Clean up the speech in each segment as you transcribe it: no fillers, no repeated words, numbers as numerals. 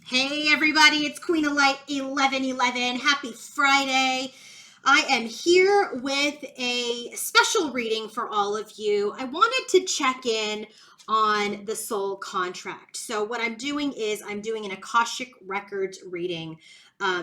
Hey everybody, it's Queen of Light 1111. Happy Friday. I am here with a special reading for all of you. I wanted to check in on the soul contract. So what I'm doing is I'm doing an Akashic Records reading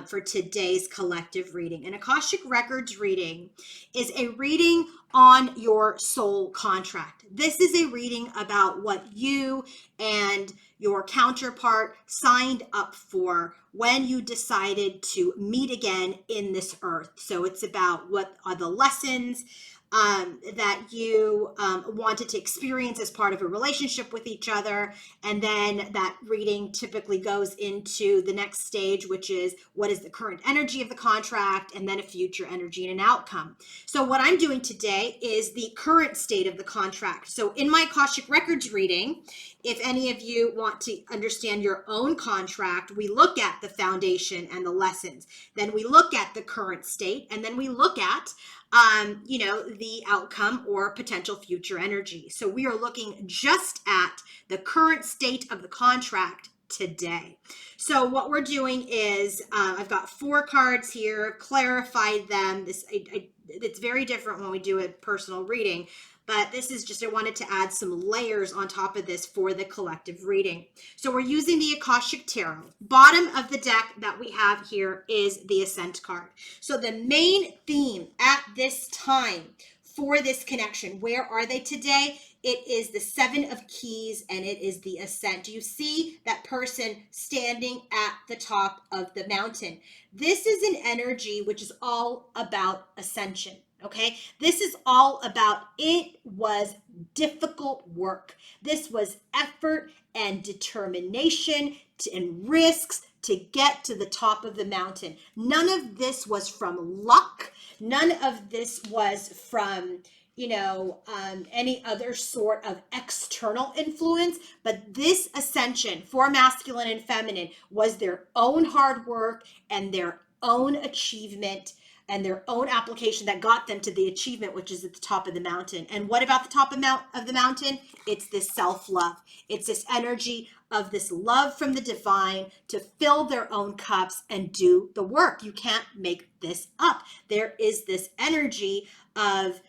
for today's collective reading. An Akashic Records reading is a reading on your soul contract. This is a reading about what you and your counterpart signed up for when you decided to meet again in this earth. So it's about what are the lessons that you wanted to experience as part of a relationship with each other. And then that reading typically goes into the next stage, which is what is the current energy of the contract, and then a future energy and an outcome. So what I'm doing today is the current state of the contract. So in my Akashic Records reading, if any of you want to understand your own contract, we look at the foundation and the lessons. Then we look at the current state, and then we look at the outcome or potential future energy. So we are looking just at the current state of the contract today. So what we're doing is I've got 4 cards here, clarified them. It's very different when we do a personal reading, but this is just, I wanted to add some layers on top of this for the collective reading. So we're using the Akashic Tarot. Bottom of the deck that we have here is the Ascent card. So the main theme at this time for this connection, where are they today? It is the 7 of Keys and it is the Ascent. Do you see that person standing at the top of the mountain? This is an energy which is all about ascension. Okay, this is all about, it was difficult work. This was effort and determination and risks to get to the top of the mountain. None of this was from luck. None of this was from any other sort of external influence, but this ascension for masculine and feminine was their own hard work and their own achievement and their own application that got them to the achievement, which is at the top of the mountain. And what about the top of the mountain? It's this self-love. It's this energy of this love from the divine to fill their own cups and do the work. You can't make this up. There is this energy of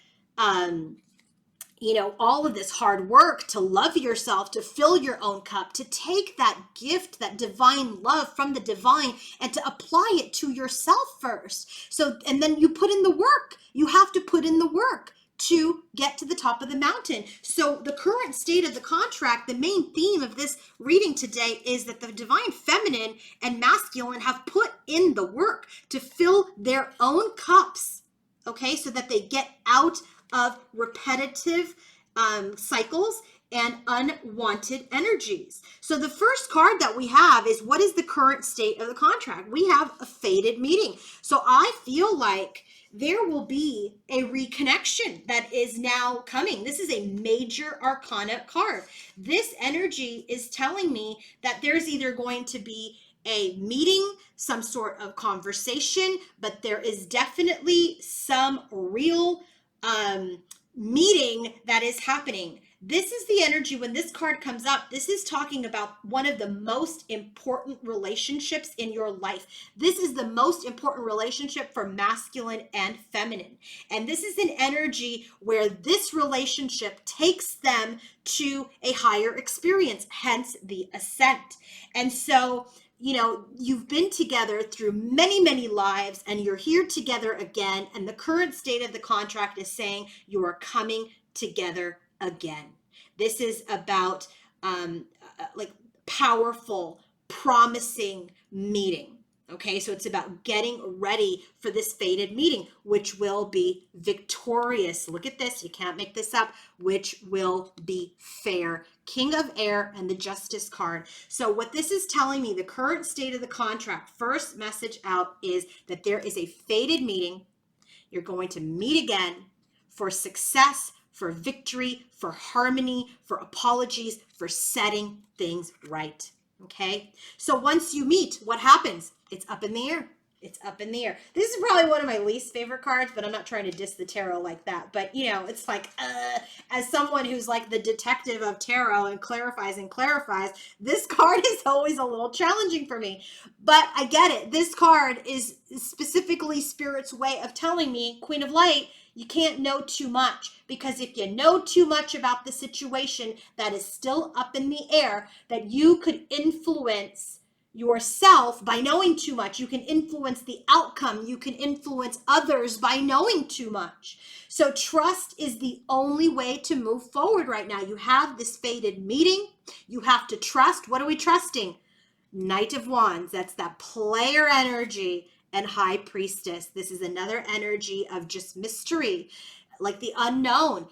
all of this hard work to love yourself, to fill your own cup, to take that gift, that divine love from the divine, and to apply it to yourself first. So, and then you put in the work. You have to put in the work to get to the top of the mountain. So the current state of the contract, the main theme of this reading today is that the divine feminine and masculine have put in the work to fill their own cups, okay, so that they get out of repetitive cycles and unwanted energies. So the first card that we have is, what is the current state of the contract? We have a fated meeting. So I feel like there will be a reconnection that is now coming. This is a major arcana card. This energy is telling me that there's either going to be a meeting, some sort of conversation, but there is definitely some real meeting that is happening. This is the energy when this card comes up. This is talking about one of the most important relationships in your life. This is the most important relationship for masculine and feminine. And this is an energy where this relationship takes them to a higher experience, hence the ascent. And so you've been together through many, many lives, and you're here together again. And the current state of the contract is saying you are coming together again. This is about like powerful, promising meeting. Okay, so it's about getting ready for this fated meeting, which will be victorious. Look at this. You can't make this up. Which will be fair. King of Air and the Justice card. So what this is telling me, the current state of the contract, first message out is that there is a fated meeting. You're going to meet again for success, for victory, for harmony, for apologies, for setting things right. Okay, so once you meet, what happens? It's up in the air. It's up in the air. This is probably one of my least favorite cards, but I'm not trying to diss the tarot like that. But, you know, it's like, as someone who's like the detective of tarot and clarifies, this card is always a little challenging for me. But I get it. This card is specifically Spirit's way of telling me, Queen of Light, you can't know too much, because if you know too much about the situation that is still up in the air, that you could influence yourself by knowing too much. You can influence the outcome. You can influence others by knowing too much. So trust is the only way to move forward right now. You have this fated meeting. You have to trust. What are we trusting? Knight of Wands. That's that player energy. And High Priestess. This is another energy of just mystery, like the unknown.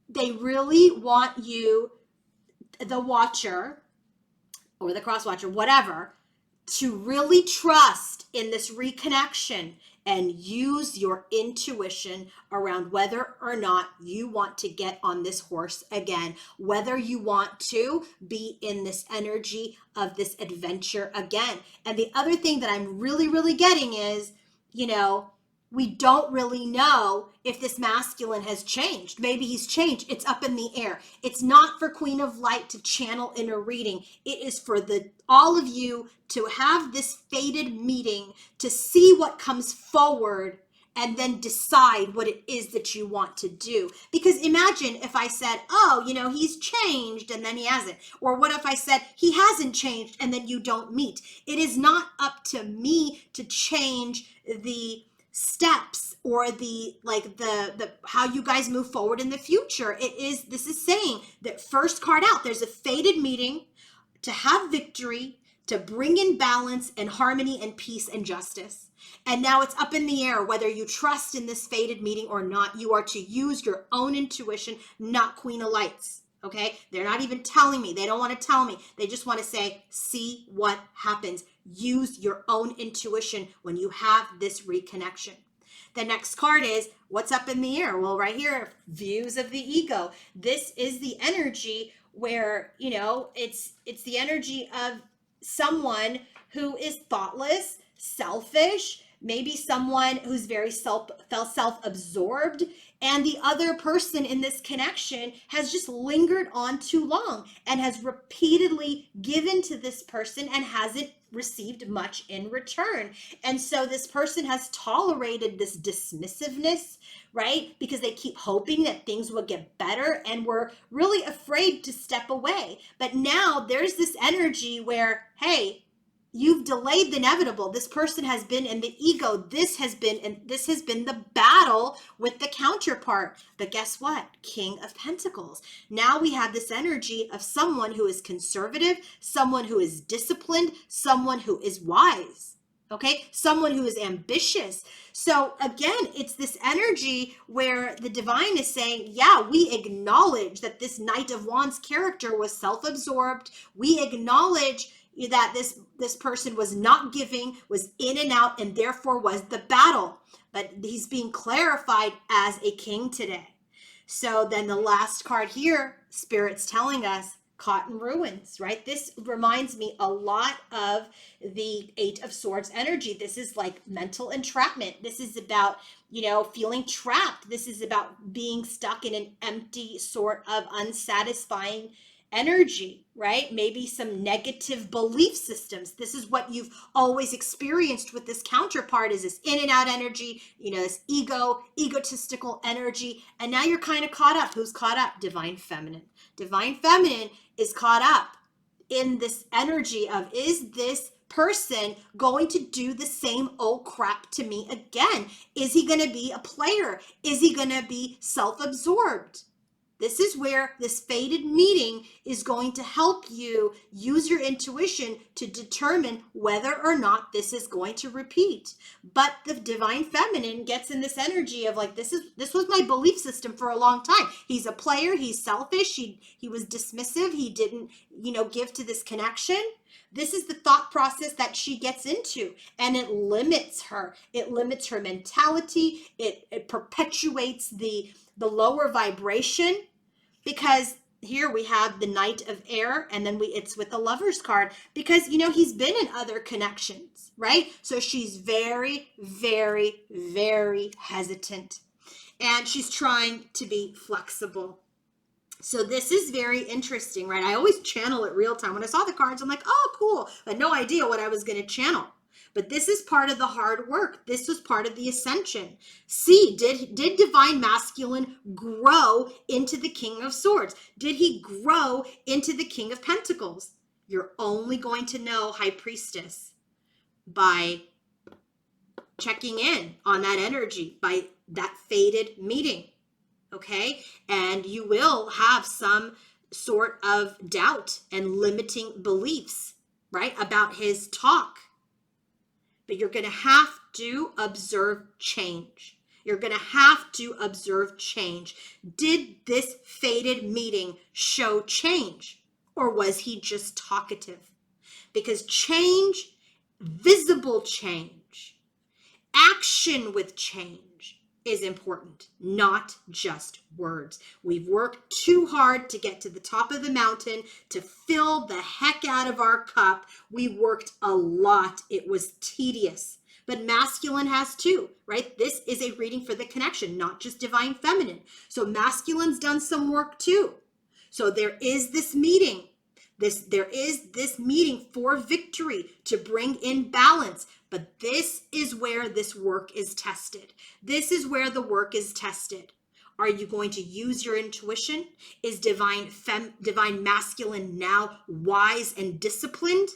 They really want you, the watcher or the cross watcher, whatever, to really trust in this reconnection and use your intuition around whether or not you want to get on this horse again, whether you want to be in this energy of this adventure again. And the other thing that I'm really, really getting is, you know, we don't really know if this masculine has changed. Maybe he's changed. It's up in the air. It's not for Queen of Light to channel in a reading. It is for all of you to have this fated meeting, to see what comes forward, and then decide what it is that you want to do. Because imagine if I said, oh, you know, he's changed and then he hasn't. Or what if I said he hasn't changed and then you don't meet? It is not up to me to change the steps or the how you guys move forward in the future. This is saying that first card out, there's a fated meeting to have victory, to bring in balance and harmony and peace and justice. And now it's up in the air whether you trust in this fated meeting or not. You are to use your own intuition, not Queen of Lights. Okay? They're not even telling me. They don't want to tell me. They just want to say, see what happens. Use your own intuition when you have this reconnection. The next card is what's up in the air? Well, right here, views of the ego. This is the energy where, you know, it's the energy of someone who is thoughtless, selfish, maybe someone who's very self-absorbed, and the other person in this connection has just lingered on too long and has repeatedly given to this person and hasn't received much in return. And so this person has tolerated this dismissiveness, right? Because they keep hoping that things will get better and were really afraid to step away. But now there's this energy where, hey, you've delayed the inevitable. This person has been in the ego. This has been the battle with the counterpart. But guess what? King of Pentacles. Now we have this energy of someone who is conservative, someone who is disciplined, someone who is wise. Okay, someone who is ambitious. So again, it's this energy where the divine is saying, yeah, we acknowledge that this Knight of Wands character was self-absorbed. We acknowledge that this person was not giving, was in and out, and therefore was the battle. But he's being clarified as a king today. So then the last card here, Spirit's telling us, caught in ruins, right? This reminds me a lot of the Eight of Swords energy. This is like mental entrapment. This is about, you know, feeling trapped. This is about being stuck in an empty sort of unsatisfying energy, right? Maybe some negative belief systems. This is what you've always experienced with this counterpart, is this in and out energy, you know, this egotistical energy. And now you're kind of caught up. Who's caught up? Divine Feminine. Divine Feminine is caught up in this energy of, is this person going to do the same old crap to me again? Is he going to be a player? Is he going to be self-absorbed? This is where this fated meeting is going to help you use your intuition to determine whether or not this is going to repeat. But the Divine Feminine gets in this energy of like, this was my belief system for a long time. He's a player, he's selfish, he was dismissive, he didn't, you know, give to this connection. This is the thought process that she gets into, and it limits her. It limits her mentality. It perpetuates the lower vibration. Because here we have the Knight of Air, and then it's with the Lover's card, because, you know, he's been in other connections, right? So she's very, very, very hesitant, and she's trying to be flexible. So this is very interesting, right? I always channel it real time. When I saw the cards, I'm like, oh, cool. I had no idea what I was going to channel. But this is part of the hard work. This was part of the ascension. See, did divine masculine grow into the King of Swords? Did he grow into the King of Pentacles? You're only going to know, High Priestess, by checking in on that energy, by that fated meeting. Okay, and you will have some sort of doubt and limiting beliefs, right, about his talk. But you're going to have to observe change. You're going to have to observe change. Did this fated meeting show change, or was he just talkative? Because change, visible change, action with change, is important, not just words. We've worked too hard to get to the top of the mountain, to fill the heck out of our cup. We worked a lot. It was tedious. But masculine has too, right? This is a reading for the connection, not just divine feminine. So masculine's done some work too. So there is this meeting. There is this meeting for victory, to bring in balance. But this is where this work is tested. This is where the work is tested. Are you going to use your intuition? Is divine masculine now wise and disciplined?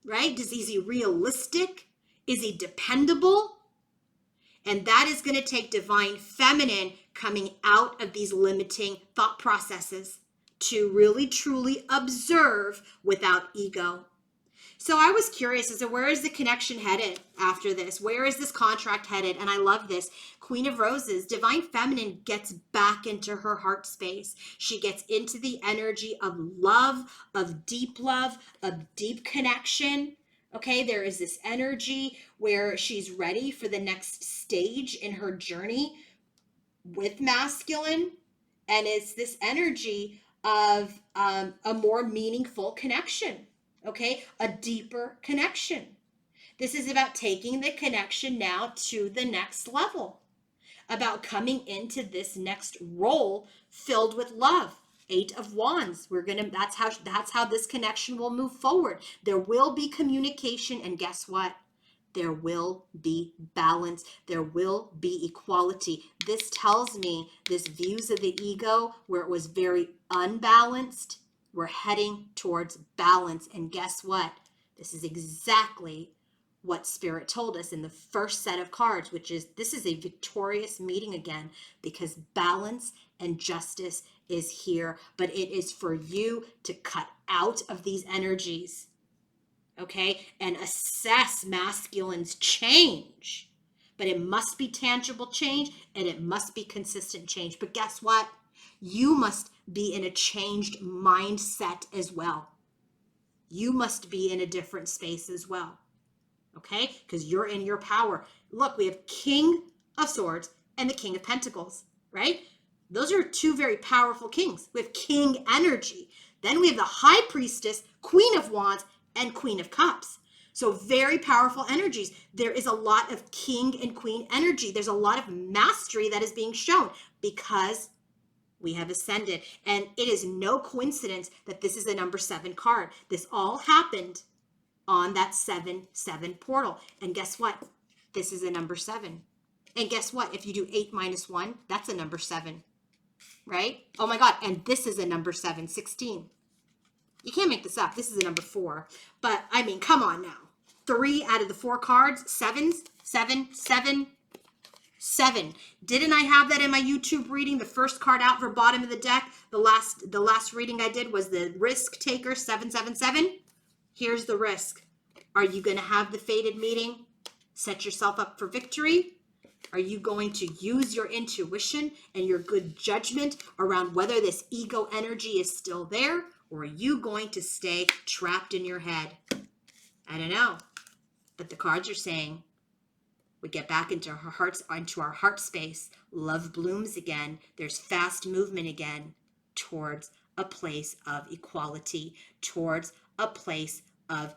Right? Is he realistic? Is he dependable? And that is going to take divine feminine coming out of these limiting thought processes to really truly observe without ego. So I was curious as to where is the connection headed after this? Where is this contract headed? And I love this. Queen of Roses, divine feminine gets back into her heart space. She gets into the energy of love, of deep connection. Okay, there is this energy where she's ready for the next stage in her journey with masculine. And it's this energy of a more meaningful connection. Okay, a deeper connection. This is about taking the connection now to the next level, about coming into this next role filled with love. 8 of Wands. That's how this connection will move forward. There will be communication, and guess what? There will be balance. There will be equality. This tells me this views of the ego where it was very unbalanced. We're heading towards balance. And guess what? This is exactly what Spirit told us in the first set of cards, which is this is a victorious meeting again, because balance and justice is here. But it is for you to cut out of these energies, okay, and assess masculine's change. But it must be tangible change, and it must be consistent change. But guess what? You must be in a changed mindset as well. You must be in a different space as well. Okay? Because you're in your power. Look, we have King of Swords and the King of Pentacles, right? Those are 2 very powerful kings. We have king energy. Then we have the High Priestess, Queen of Wands, and Queen of Cups. So very powerful energies. There is a lot of king and queen energy. There's a lot of mastery that is being shown because we have ascended. And it is no coincidence that this is a number 7 card. This all happened on that 7-7 portal. And guess what? This is a number 7. And guess what? If you do 8 minus 1, that's a number 7, right? Oh my God. And this is a number 7, 16. You can't make this up. This is a number 4. But I mean, come on now. 3 out of the 4 cards, 7s, 7, 7, 7. Didn't I have that in my YouTube reading? The first card out for bottom of the deck. The last reading I did was the Risk Taker 777. Here's the risk. Are you going to have the fated meeting? Set yourself up for victory? Are you going to use your intuition and your good judgment around whether this ego energy is still there? Or are you going to stay trapped in your head? I don't know. But the cards are saying we get back into our heart space. Love blooms again. There's fast movement again towards a place of equality, towards a place of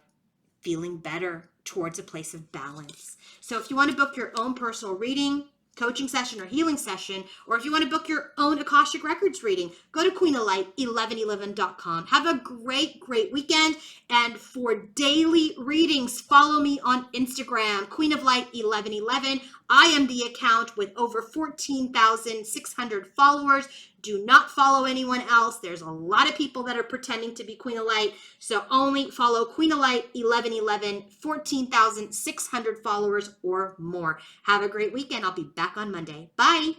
feeling better towards a place of balance. So if you want to book your own personal reading, coaching session, or healing session, or if you want to book your own Akashic Records reading, go to queenoflight1111.com. Have a great, great weekend. And for daily readings, follow me on Instagram, queenoflight1111. I am the account with over 14,600 followers. Do not follow anyone else. There's a lot of people that are pretending to be Queen of Light. So only follow Queen of Light 1111, 14,600 followers or more. Have a great weekend. I'll be back on Monday. Bye.